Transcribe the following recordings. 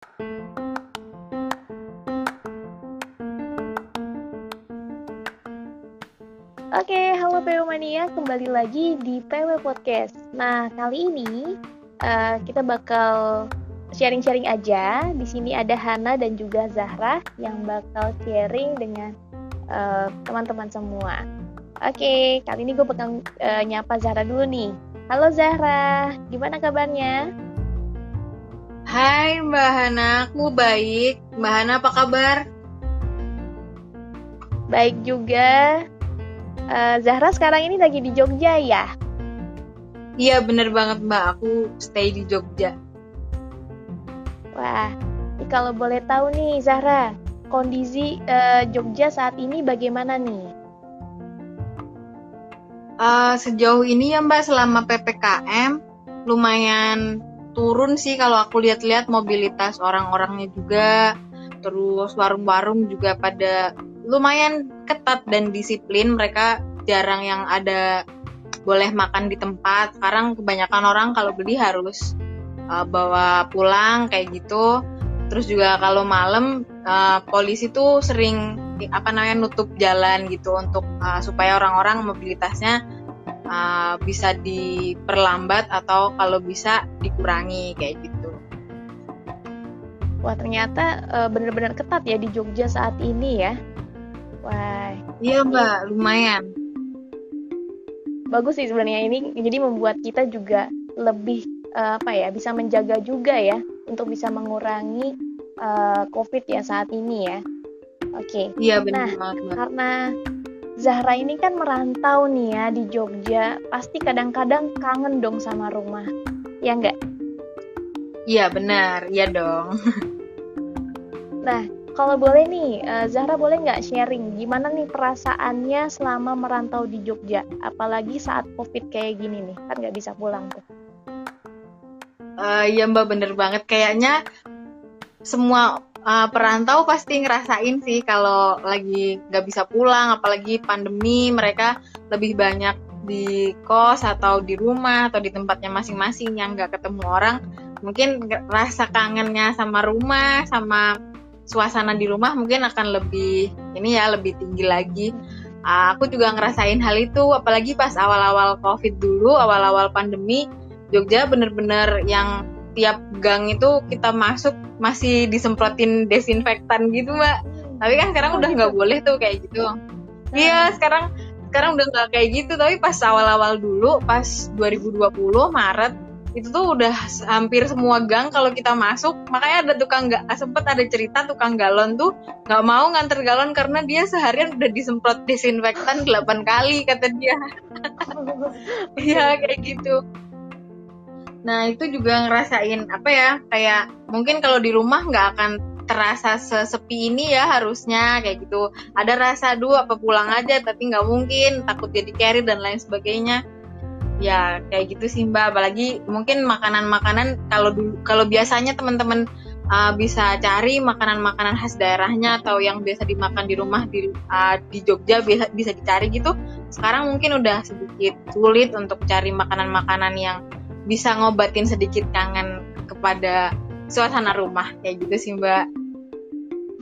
Oke, halo PW Mania, kembali lagi di PW Podcast. Nah, kali ini kita bakal sharing-sharing aja. Di sini ada Hana dan juga Zahra yang bakal sharing dengan teman-teman semua. Oke, kali ini gue bakal nyapa Zahra dulu nih. Halo Zahra, gimana kabarnya? Hai Mbak Hana, aku baik. Mbak Hana apa kabar? Baik juga. Zahra sekarang ini lagi di Jogja ya? Iya bener banget Mbak, aku stay di Jogja. Wah, ini kalau boleh tahu nih Zahra, kondisi Jogja saat ini bagaimana nih? Sejauh ini ya Mbak, selama PPKM lumayan turun sih kalau aku lihat-lihat mobilitas orang-orangnya juga. Terus warung-warung juga pada lumayan ketat dan disiplin. Mereka jarang yang ada boleh makan di tempat. Sekarang kebanyakan orang kalau beli harus bawa pulang kayak gitu. Terus juga kalau malam polisi tuh sering nutup jalan gitu untuk supaya orang-orang mobilitasnya bisa diperlambat atau kalau bisa dikurangi kayak gitu. Wah, ternyata benar-benar ketat ya di Jogja saat ini ya. Wah, Iya ini Mbak, lumayan. bagus sih sebenarnya ini. Jadi membuat kita juga lebih bisa menjaga juga ya untuk bisa mengurangi COVID ya saat ini ya. Oke. Iya benar Nah, banget Mbak. karena Zahra ini kan merantau nih ya di Jogja, pasti kadang-kadang kangen dong sama rumah. Ya enggak? Iya benar, iya dong. Nah, kalau boleh nih, Zahra boleh nggak sharing gimana nih perasaannya selama merantau di Jogja? Apalagi saat COVID kayak gini nih, kan nggak bisa pulang tuh. Iya Mbak, bener banget. Kayaknya semua perantau pasti ngerasain sih kalau lagi nggak bisa pulang, apalagi pandemi, mereka lebih banyak di kos atau di rumah atau di tempatnya masing-masing yang nggak ketemu orang. Mungkin rasa kangennya sama rumah, sama suasana di rumah mungkin akan lebih tinggi lagi. Aku juga ngerasain hal itu, apalagi pas awal-awal COVID dulu, awal-awal pandemi, Jogja bener-bener yang tiap gang itu kita masuk masih disemprotin desinfektan gitu Mbak. Tapi kan sekarang Oh udah gitu. nggak boleh tuh kayak gitu. Iya, Nah, sekarang udah nggak kayak gitu. Tapi pas awal-awal dulu, pas 2020 Maret, itu tuh udah hampir semua gang kalau kita masuk. Makanya ada tukang nggak sempet ada cerita tukang galon tuh nggak mau nganter galon karena dia seharian udah disemprot desinfektan 8 kali kata dia. oke Iya oke. kayak gitu. Nah itu juga ngerasain kayak mungkin kalau di rumah nggak akan terasa sesepi ini ya harusnya kayak gitu. Ada rasa apa pulang aja tapi nggak mungkin takut jadi carrier dan lain sebagainya. Ya kayak gitu sih Mbak. Apalagi mungkin makanan-makanan kalau biasanya teman-teman bisa cari makanan-makanan khas daerahnya atau yang biasa dimakan di rumah di Jogja bisa dicari gitu. Sekarang mungkin udah sedikit sulit untuk cari makanan-makanan yang bisa ngobatin sedikit kangen kepada suasana rumah kayak gitu sih Mbak.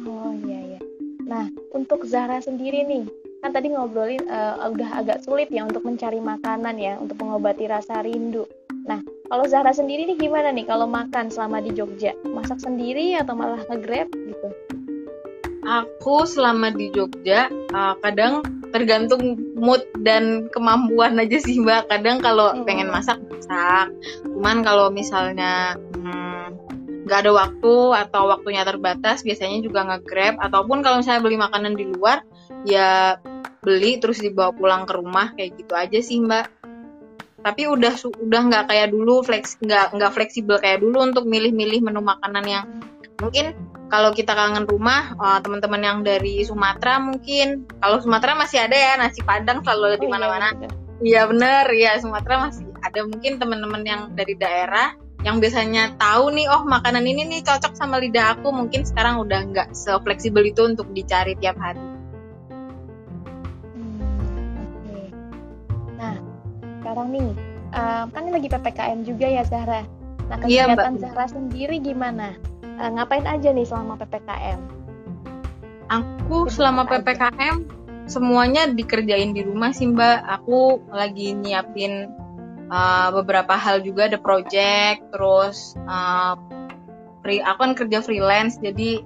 Oh iya ya. Nah, untuk Zahra sendiri nih, kan tadi ngobrolin udah agak sulit ya untuk mencari makanan ya, untuk mengobati rasa rindu. Nah, kalau Zahra sendiri nih gimana nih kalau makan selama di Jogja? Masak sendiri atau malah nge-grab gitu? Aku selama di Jogja kadang tergantung mood dan kemampuan aja sih Mbak. Kadang kalau pengen masak. Cuman kalau misalnya nggak ada waktu atau waktunya terbatas, biasanya juga nge-grab. Ataupun kalau misalnya beli makanan di luar, ya beli terus dibawa pulang ke rumah kayak gitu aja sih Mbak. Tapi udah nggak kayak dulu nggak fleksibel kayak dulu untuk milih-milih menu makanan yang mungkin kalau kita kangen rumah, teman-teman yang dari Sumatera mungkin. Kalau Sumatera masih ada ya nasi Padang selalu ada Oh di iya mana-mana. betul. Iya bener, ya Sumatera masih ada mungkin teman-teman yang dari daerah yang biasanya tahu nih, oh makanan ini nih cocok sama lidah aku. Mungkin sekarang udah nggak se-fleksibel itu untuk dicari tiap hari. Oke. Nah, sekarang nih, kan ini lagi PPKM juga ya Zahra. Nah, Iya, kegiatan Mbak. Zahra sendiri gimana? Ngapain aja nih selama PPKM? Aku Sibuk selama apa aja? PPKM semuanya dikerjain di rumah sih, Mbak. Aku lagi nyiapin beberapa hal juga, ada project, terus aku kan kerja freelance, jadi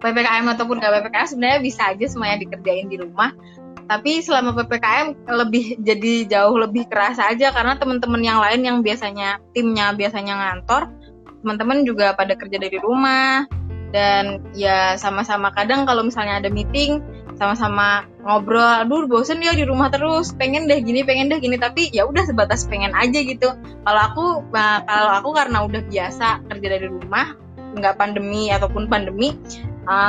PPKM ataupun nggak PPKM sebenarnya bisa aja semuanya dikerjain di rumah. Tapi selama PPKM jadi jauh lebih kerasa aja, karena teman-teman yang lain yang timnya biasanya ngantor, teman-teman juga pada kerja dari rumah. Dan ya sama-sama kadang kalau misalnya ada meeting, sama-sama ngobrol, aduh bosen ya di rumah terus, pengen deh gini, tapi ya udah sebatas pengen aja gitu. Kalau aku karena udah biasa kerja dari rumah, nggak pandemi ataupun pandemi,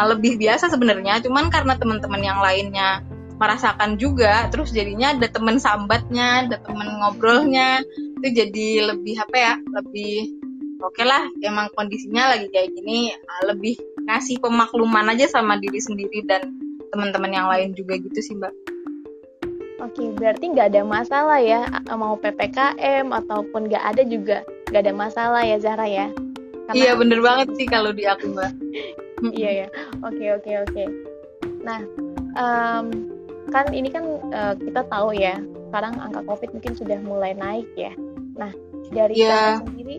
lebih biasa sebenarnya. Cuman karena teman-teman yang lainnya merasakan juga, terus jadinya ada teman sambatnya, ada teman ngobrolnya, itu jadi lebih lebih oke lah, emang kondisinya lagi kayak gini, lebih ngasih pemakluman aja sama diri sendiri dan teman-teman yang lain juga gitu sih, Mbak. Oke, berarti nggak ada masalah ya, mau PPKM ataupun nggak ada juga nggak ada masalah ya Zahra ya? Iya, Karena bener banget sih bisa. kalau di aku, Mbak. Iya ya. Oke. Nah, kan ini kan kita tahu ya, sekarang angka COVID mungkin sudah mulai naik ya. Nah, dari Zahra Iya. sendiri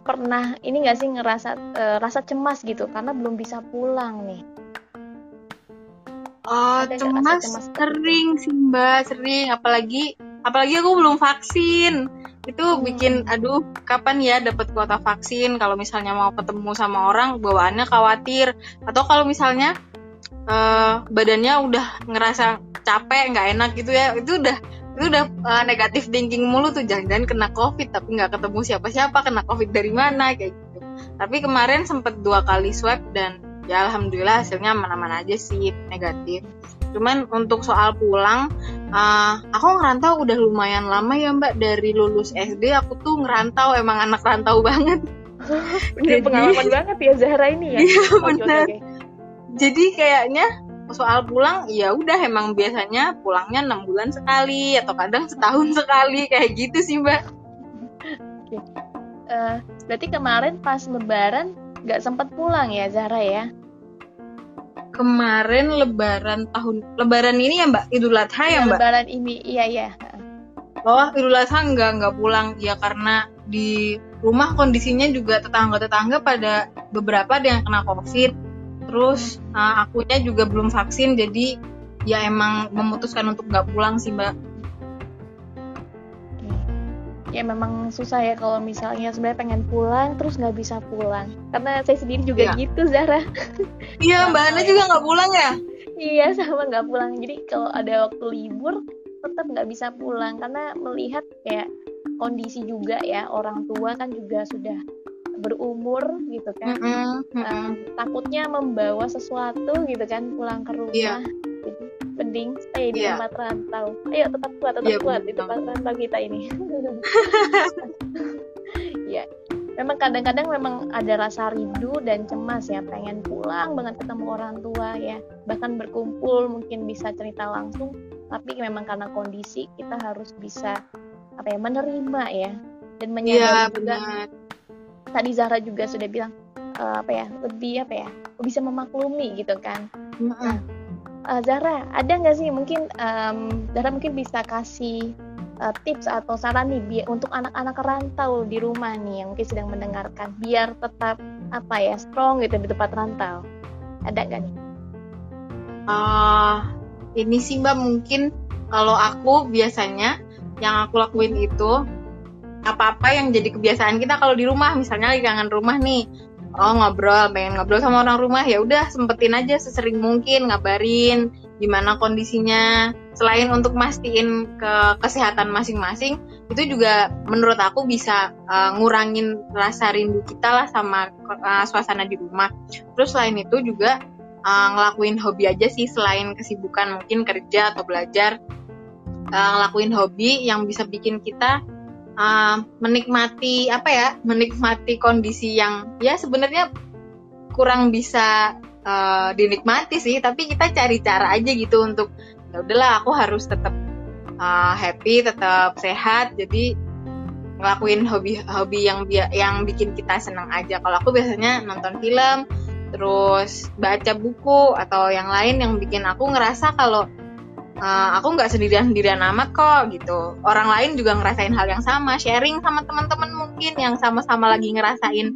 pernah ini nggak sih ngerasa rasa cemas gitu karena belum bisa pulang nih? Ada nggak rasa Cemas cemas seperti itu? sering sih, Mbak, sering. Apalagi aku belum vaksin. Itu bikin, aduh, kapan ya dapat kuota vaksin? Kalau misalnya mau ketemu sama orang, bawaannya khawatir. Atau kalau misalnya badannya udah ngerasa capek, nggak enak gitu ya, itu udah negatif thinking mulu tuh, jangan-jangan kena COVID tapi nggak ketemu siapa-siapa, kena COVID dari mana kayak gitu. Tapi kemarin sempet 2 kali swab dan ya alhamdulillah hasilnya aman-aman aja sih, negatif. Cuman untuk soal pulang, aku ngerantau udah lumayan lama ya, Mbak. Dari lulus SD aku tuh ngerantau, emang anak rantau banget. Bener, pengalaman banget ya Zahra ini ya. Iya, Oke. bener. Jadi kayaknya soal pulang ya udah emang biasanya pulangnya 6 bulan sekali atau kadang setahun sekali kayak gitu sih, Mbak. Oke. Berarti kemarin pas Lebaran nggak sempat pulang ya Zahra ya? Kemarin Lebaran ini ya, Mbak, Idul Adha ya, Mbak. Lebaran ini, iya. Idul Adha nggak pulang ya, karena di rumah kondisinya juga tetangga-tetangga pada beberapa ada yang kena COVID. Terus akunya juga belum vaksin, jadi ya emang memutuskan untuk nggak pulang sih, Mbak. Ya memang susah ya kalau misalnya sebenarnya pengen pulang terus nggak bisa pulang. Karena saya sendiri juga gitu Zahra. Iya, Mbak Ana juga nggak pulang ya? Iya, sama nggak pulang. Jadi kalau ada waktu libur tetap nggak bisa pulang karena melihat kayak kondisi juga ya, orang tua kan juga sudah berumur gitu kan. Takutnya membawa sesuatu gitu kan pulang ke rumah. Jadi mending stay di tempat rantau. Ayo tetap kuat di tempat rantau kita ini. Ya, memang kadang-kadang memang ada rasa rindu dan cemas ya, pengen pulang banget ketemu orang tua ya, bahkan berkumpul mungkin bisa cerita langsung, tapi memang karena kondisi kita harus bisa menerima ya dan menyadari juga. Tadi Zahra juga sudah bilang lebih bisa memaklumi gitu kan. Nah, Zahra ada nggak sih mungkin Zahra mungkin bisa kasih tips atau saran nih untuk anak-anak rantau di rumah nih yang mungkin sedang mendengarkan biar tetap strong gitu di tempat rantau, ada nggak nih? Ini sih, Mbak, mungkin kalau aku biasanya yang aku lakuin itu apa-apa yang jadi kebiasaan kita kalau di rumah, misalnya lagi kangen rumah nih, pengen ngobrol sama orang rumah, ya udah sempetin aja sesering mungkin ngabarin gimana kondisinya. Selain untuk mastiin kesehatan masing-masing, itu juga menurut aku bisa ngurangin rasa rindu kita lah sama suasana di rumah. Terus selain itu juga ngelakuin hobi aja sih, selain kesibukan mungkin kerja atau belajar, ngelakuin hobi yang bisa bikin kita menikmati kondisi yang ya sebenarnya kurang bisa dinikmati sih, tapi kita cari cara aja gitu untuk ya udahlah, aku harus tetap happy, tetap sehat, jadi ngelakuin hobi yang bikin kita senang aja. Kalau aku biasanya nonton film, terus baca buku atau yang lain yang bikin aku ngerasa kalau aku nggak sendirian amat kok gitu. Orang lain juga ngerasain hal yang sama, sharing sama teman-teman mungkin yang sama-sama lagi ngerasain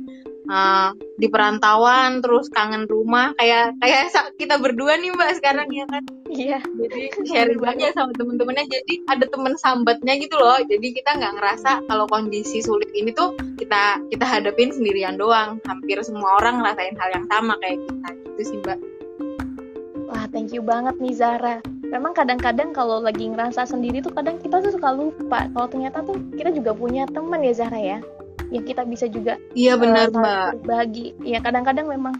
di perantauan, terus kangen rumah, kayak kita berdua nih Mbak sekarang ya kan. Iya. Jadi sharing aja sama teman-temannya, jadi ada teman sambatnya gitu loh. Jadi kita nggak ngerasa kalau kondisi sulit ini tuh kita hadapin sendirian doang. Hampir semua orang ngerasain hal yang sama kayak kita gitu sih Mbak. Wah, thank you banget nih Zahra. Memang kadang-kadang kalau lagi ngerasa sendiri tuh kadang kita tuh suka lupa kalau ternyata tuh kita juga punya teman ya Zahra ya, yang kita bisa juga benar Mbak berbagi. Ya kadang-kadang memang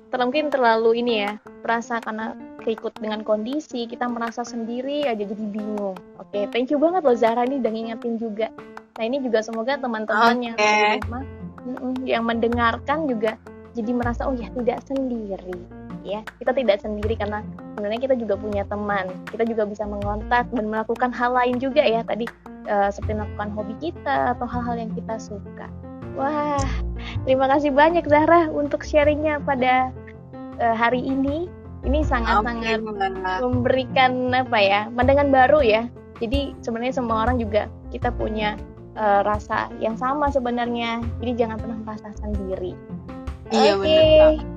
mungkin terlalu ini ya, merasa karena keikut dengan kondisi kita merasa sendiri aja jadi bingung. Oke, thank you banget loh Zahra nih udah ngingetin juga. Nah ini juga semoga teman-teman yang di rumah yang mendengarkan juga jadi merasa oh ya tidak sendiri. Ya, kita tidak sendiri karena sebenarnya kita juga punya teman. Kita juga bisa mengontak dan melakukan hal lain juga ya tadi seperti melakukan hobi kita atau hal-hal yang kita suka. Wah, terima kasih banyak Zahra untuk sharingnya pada hari ini. Ini sangat-sangat memberikan pandangan baru ya. Jadi sebenarnya semua orang juga kita punya rasa yang sama sebenarnya. Jadi jangan pernah merasa sendiri. Iya benar.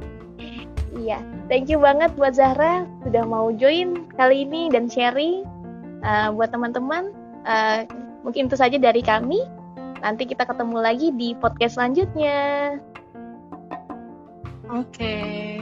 Iya, thank you banget buat Zahra sudah mau join kali ini dan sharing. Buat teman-teman, mungkin itu saja dari kami. Nanti kita ketemu lagi di podcast selanjutnya. Oke.